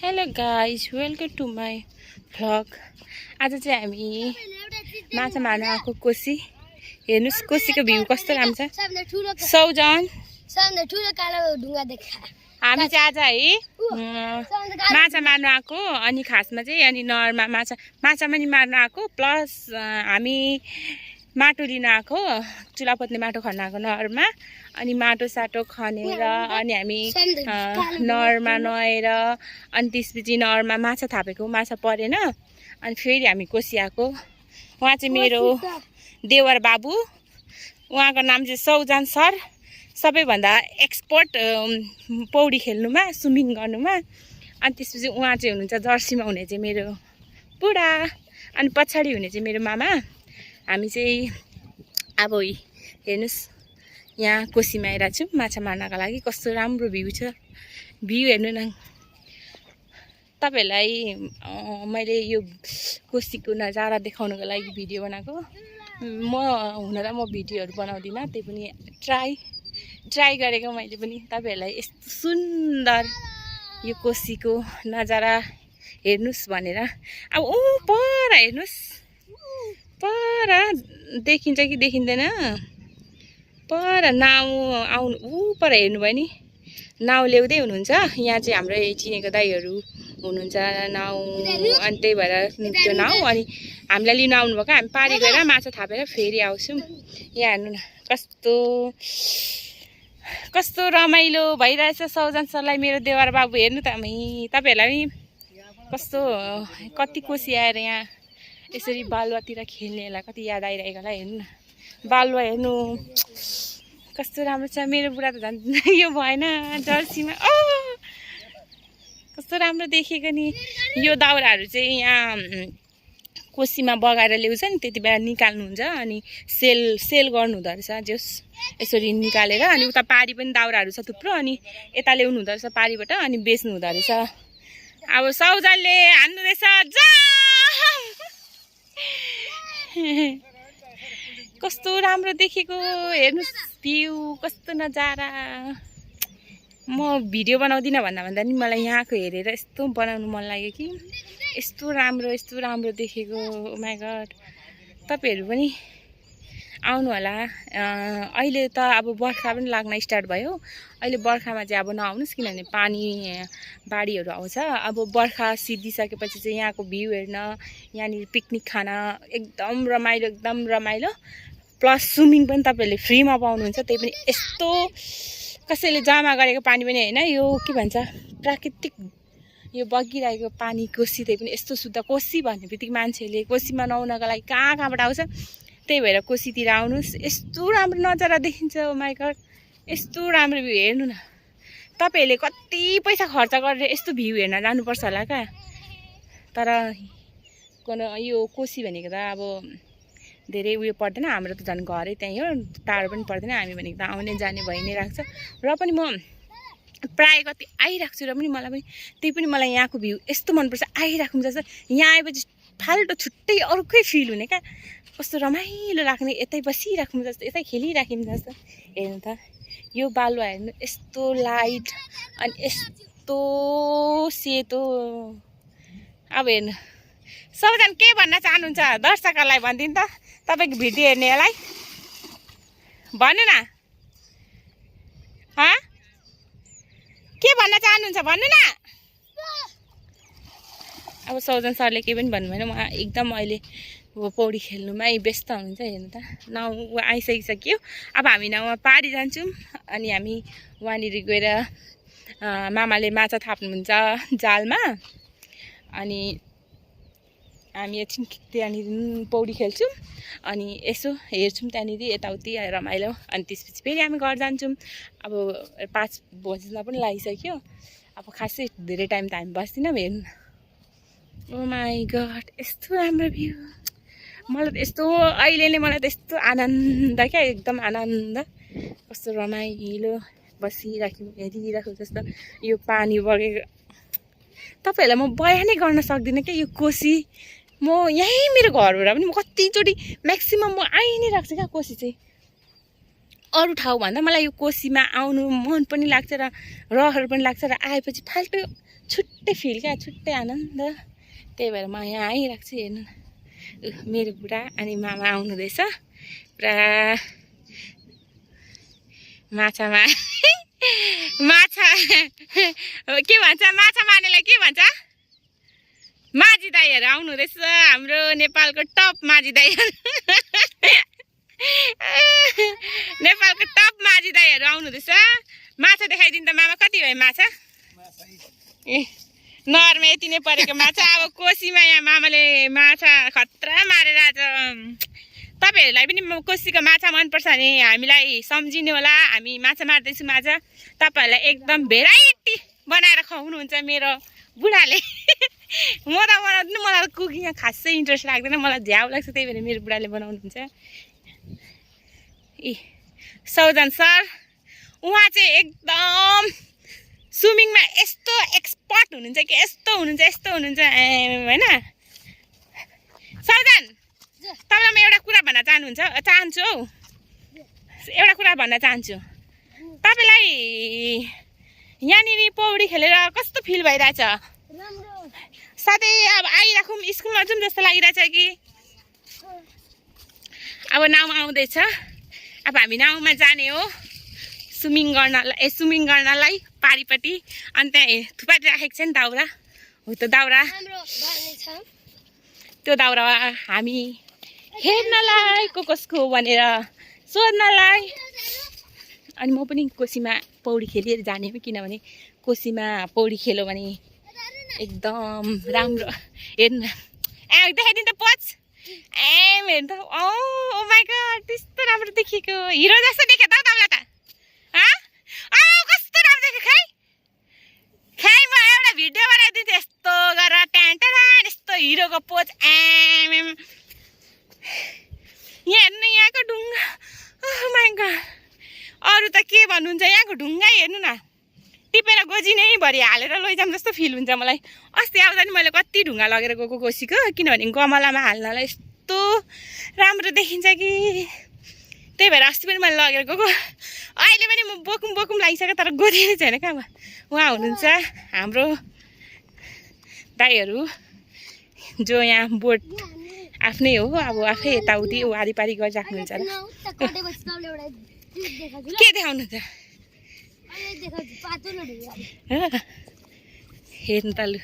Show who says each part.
Speaker 1: Hello guys, welcome to my vlog. आज चाहिँ हामी माछा मार्न आएको कोसी। हेर्नुहोस् कोसीको भ्यू कस्तो राम्रो छ। सौजन हामी चाहिँ आज है माछा मार्न आएको। अनि खासमा चाहिँ अनि नहरमा माछा पनि मार्न आएको, प्लस हामी माटो लिन आएको, चुला पोत्ने माटो खन्न आएको नहरमा। अनि माटो साटो खनेर अनि हामी नहरमा नुहाएर अनि त्यसपछि नहरमा माछा थापेको, माछा परेन। अनि फेरि हामी कोसी आएको। उहाँ चाहिँ मेरो देवर बाबु, उहाँको नाम चाहिँ सौजान सर, सबैभन्दा एक्सपर्ट पौडी खेल्नुमा, स्विमिङ गर्नुमा। अनि त्यसपछि उहाँ चाहिँ हुनुहुन्छ जर्सीमा हुने चाहिँ मेरो बुढा, अनि पछाडि हुने चाहिँ मेरो मामा। हामी चाहिँ अब हेर्नुहोस् यहाँ कोसीमा आइरहेको छौँ माछा मार्नका लागि। कस्तो राम्रो भ्यू छ, भ्यू हेर्नु न। तपाईँहरूलाई मैले यो कोसीको नजारा देखाउनुको लागि भिडियो बनाएको। हुन त म भिडियोहरू बनाउँदिनँ, त्यही पनि ट्राई गरेको मैले पनि तपाईँहरूलाई यस्तो सुन्दर यो कोसीको नजारा हेर्नुहोस् भनेर। अब पर हेर्नुहोस्, पर देखिन्छ कि देखिँदैन, पर नाउ आउनु पर हेर्नुभयो नि, नाउ ल्याउँदै हुनुहुन्छ। यहाँ चाहिँ हाम्रो चिनेको दाईहरू हुनुहुन्छ नाउ, अनि त्यही भएर त्यो नाउ अनि हामीलाई लिनु आउनुभएको। हामी पारी गएर माछा थापेर फेरि आउँछौँ। यहाँ हेर्नु न कस्तो रमाइलो भइरहेछ। सौजान सरलाई मेरो देवर बाबु हेर्नु त, तपाईँहरूलाई कस्तो कति कोसी आएर यहाँ यसरी बालुवातिर खेल्नेलाई कति याद आइरहेको होला। हेर्नु न बालुवा, हेर्नु कस्तो राम्रो छ। मेरो बुढा त झन् यो भएन जर्सीमा, कस्तो राम्रो देखेको नि। यो दाउराहरू चाहिँ यहाँ कोसीमा बगाएर ल्याउँछ नि, त्यति बेला निकाल्नुहुन्छ अनि सेल गर्नु हुँदो रहेछ। जोस् यसरी निकालेर अनि उता पारी पनि दाउराहरू छ थुप्रो, अनि यता ल्याउनु हुँदो रहेछ पारीबाट, अनि बेच्नु हुँदो रहेछ। अब सौजानले हान्नु रहेछ, कस्तो राम्रो देखेको। हेर्नुहोस् भ्यू, कस्तो नजारा। म भिडियो बनाउँदिनँ भन्दा नि मलाई यहाँको हेरेर यस्तो बनाउनु मन लाग्यो कि यस्तो राम्रो देखेको। ओ माई गड, तपाईँहरू पनि आउनु होला। अहिले त अब बर्खा पनि लाग्न स्टार्ट भयो। अहिले बर्खामा चाहिँ अब नआउनुहोस्, किनभने पानी बाढीहरू आउँछ। अब बर्खा सिद्धिसकेपछि चाहिँ यहाँको भ्यू हेर्न, यहाँनिर पिकनिक खान एकदम रमाइलो। प्लस स्विमिङ पनि तपाईँहरूले फ्रीमा पाउनुहुन्छ, त्यही पनि यस्तो कसैले जम्मा गरेको पानी पनि होइन, यो के भन्छ प्राकृतिक यो बगिरहेको पानी कोसी। त्यही पनि यस्तो शुद्ध। कोसी भन्ने बित्तिकै मान्छेले कोसीमा नुहाउनको लागि कहाँबाट आउँछ। त्यही भएर कोसीतिर आउनुहोस्, यस्तो राम्रो नजारा देखिन्छ। ओ माई गड, यस्तो राम्रो भ्यू हेर्नु न। तपाईँहरूले कति पैसा खर्च गरेर यस्तो भ्यू हेर्न जानुपर्छ होला क्या। तर यो कोसी भनेको त अब धेरै उयो पर्दैन, हाम्रो त झन् घरै त्यहीँ हो, टाढो पनि पर्दैन। हामी भनेको त आउने जाने भइ नै राख्छ। र पनि म प्रायः कति आइरहेको छु, र पनि मलाई त्यही पनि मलाई यहाँको भ्यू यस्तो मनपर्छ। आइराखौँ जस्तो यहाँ आएपछि फाल्टो छुट्टै अर्कै फिल हुने क्या। कस्तो रमाइलो लाग्ने, यतै बसिराखौँ जस्तो, यतै खेलिराख्यौँ जस्तो। हेर्नु त यो बालुवा हेर्नु, यस्तो लाइट अनि यस्तो सेतो। अब हेर्नु सबैजना के भन्न चाहनुहुन्छ दर्शकहरूलाई भनिदिनु त, तपाईँको भिडियो हेर्नेलाई भन्नु न, के भन्न चाहनुहुन्छ भन्नु न। अब सौजान सरले केही पनि भन्नु भएन। म एकदम अहिले पौडी खेल्नुमा व्यस्त हुनुहुन्छ। हेर्नु त नाउ आइसकिसक्यो। अब हामी नाउमा पारी जान्छौँ। अनि हामी वहाँनिर गएर मामाले माछा थाप्नुहुन्छ जालमा, अनि हामी एकछिन त्यहाँनिर पौडी खेल्छौँ, अनि यसो हेर्छौँ त्यहाँनिर यताउति रमाइलो। अनि त्यसपछि फेरि हामी घर जान्छौँ। अब 5 बज्न पनि लागिसक्यो। अब खासै धेरै टाइम त हामी बस्दैनौँ। हेर्नु ओ माई गड, यस्तो राम्रो भ्यू। मलाई त यस्तो अहिले नै मलाई त यस्तो आनन्द क्या, एकदम आनन्द। कस्तो रमाइलो बसिराख्यौँ, हेरिराख्यौँ जस्तो। यो पानी बगेको तपाईँहरूलाई म बयानै गर्न सक्दिनँ क्या। यो कोसी म यहीँ मेरो घरबाट पनि म कतिचोटि म्याक्सिमम् म आइ नै राख्छु क्या कोसी चाहिँ। अरू ठाउँ भन्दा मलाई यो कोसीमा आउनु मन पनि लाग्छ र रहर पनि लाग्छ। र आएपछि फाल्टो छुट्टै फिल क्या, छुट्टै आनन्द। त्यही भएर म यहाँ आइरहेको छु। हेर्नु मेरो बुढा अनि मामा आउनुहुँदैछ। पुरा माछा के भन्छ, माछा मार्नेलाई के भन्छ, माझी दाईहरू आउनुहुँदैछ। हाम्रो नेपालको टप माझी दाईहरू नेपालको टप माझी दाईहरू आउनुहुँदैछ। माछा देखाइदिनु त मामा, कति भयो माछा? ए नरमा यति नै परेको माछा। अब कोसीमा यहाँ मामाले माछा खतरा मारेर आज। तपाईँहरूलाई पनि कोसीको माछा मनपर्छ भने हामीलाई सम्झिनु होला। हामी माछा मार्दैछौँ आज। तपाईँहरूलाई एकदम भेराइटी बनाएर खुवाउनुहुन्छ मेरो बुढाले। म त बनाउँदिनँ, मलाई कुकिङमा खासै इन्ट्रेस्ट लाग्दैन, मलाई झ्याउ लाग्छ। त्यही भएर मेरो बुढाले बनाउनुहुन्छ। ए सौजन सर, उहाँ चाहिँ एकदम स्विमिङमा यस्तो एक्सपर्ट हुनुहुन्छ कि यस्तो हुनुहुन्छ होइन। सौजन, तपाईँलाई म एउटा कुरा भन्न चाहन्छु हौ। एउटा कुरा भन्न चाहन्छु, तपाईँलाई यहाँनिर पौडी खेलेर कस्तो फिल भइरहेछ? साथै अब आइराखौँ, स्कुलमा जाउँ जस्तो लागिरहेछ कि? अब नाउँ आउँदैछ, अब हामी नाउँमा जाने हो स्विमिङ गर्नलाई पारिपट्टि। अनि त्यहाँ थुपारी राखेको छ नि दाउरा, हो त्यो दाउरा, त्यो दाउरा हामी हेर्नलाई कसको भनेर सोध्नलाई। अनि म पनि कोसीमा पौडी खेलेर जाने हो, किनभने कोसीमा पौडी खेल्यो भने एकदम राम्रो। हेर्नु देखाइदिनु त पोच, हेर्नु त। ओ माई गड, त्यस्तो राम्रो देखेको, हिरो जस्तो देख्यो त तपाईँलाई त। कस्तो राम्रो देख्यो खै म एउटा भिडियो बनाइदिन्छु यस्तो गरेर ट्यान्टान, यस्तो हिरोको पोज। यहाँ हेर्नु यहाँको ढुङ्गा, ओ माई गड। अरू त के भन्नुहुन्छ, यहाँको ढुङ्गा हेर्नु न, टिपेर गोजी नै भरि हालेर लैजाऊँ जस्तो फिल हुन्छ मलाई। अस्ति आउँदा नि मैले कति ढुङ्गा लगेर गएको कोसीको, किनभने गमलामा हाल्नलाई यस्तो राम्रो देखिन्छ कि। त्यही भएर अस्ति पनि मैले लगेर गएको। अहिले पनि म बोकुम लागिसक्यो, तर गोदी छैन कहाँ उहाँ हुनुहुन्छ हाम्रो दाईहरू, जो यहाँ बोट आफ्नै हो। अब आफै यताउति वारिपारि गरिराख्नुहुन्छ। के देखाउनु त? हेर्नु त लु।